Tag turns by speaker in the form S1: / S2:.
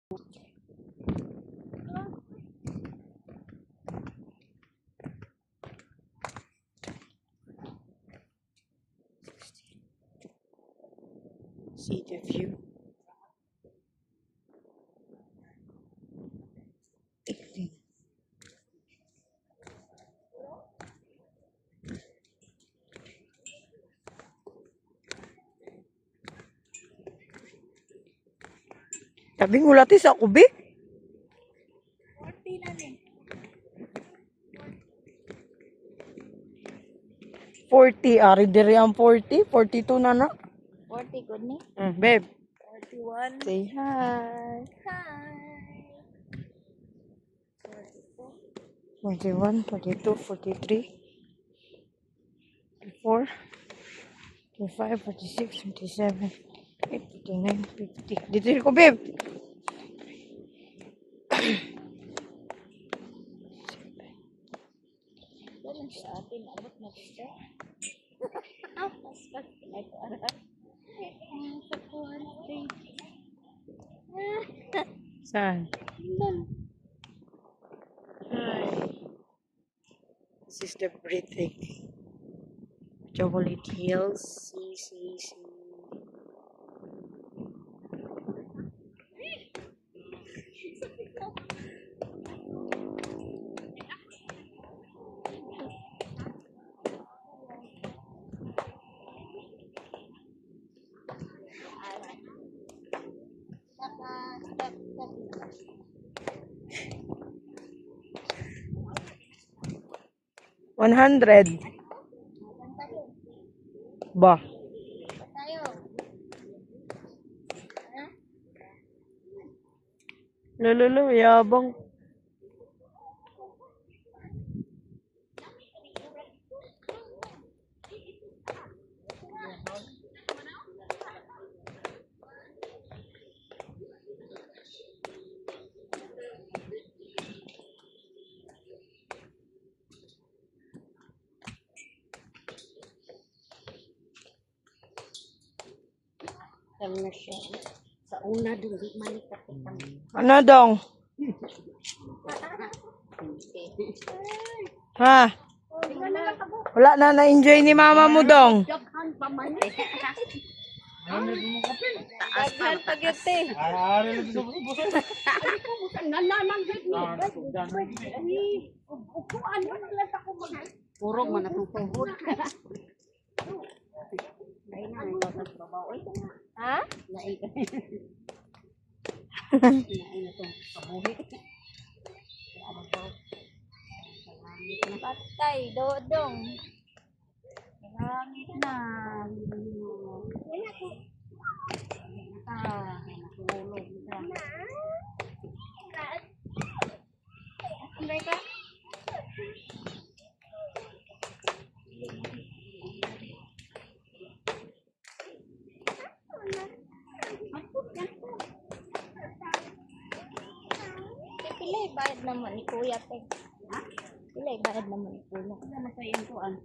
S1: See the view. 18. Sabi ng ulatis ako, be.
S2: 40 na ni.
S1: 40. Ari diri ang 40. 42 na na.
S2: 40 good ni.
S1: Babe.
S2: 41.
S1: Say hi.
S2: Hi.
S1: 41, 42, 43, 44, 45, 46, 47, 59, 50. Dito ko, babe.
S2: Ganun sa atin, abot na gusto. Ah, paspas na ito. Sa 40.
S1: Saan?
S2: Doon.
S1: Hi. This is the breathtaking Chocolate Hills. See. 100. Ba?
S2: Tayo.
S1: Lolo, yabang.
S2: Kami na siya. Sa una doon, di malikat itang.
S1: Ano dong? Ha? Wala na na-enjoy ni mama mo dong.
S2: Daghan pa man. Daghan pa gete. Puro man atong tuhod. Lain na ito sa trabaho. Ha? Lain ka. Lain na ito. Kabuhi. Patay, dodong. Langit na. Natulog na. Sambay ka? Pila bayad naman ni Kuya Teg. Ha? Pila bayad naman ni Kuya. Ano na sa iyong kuan?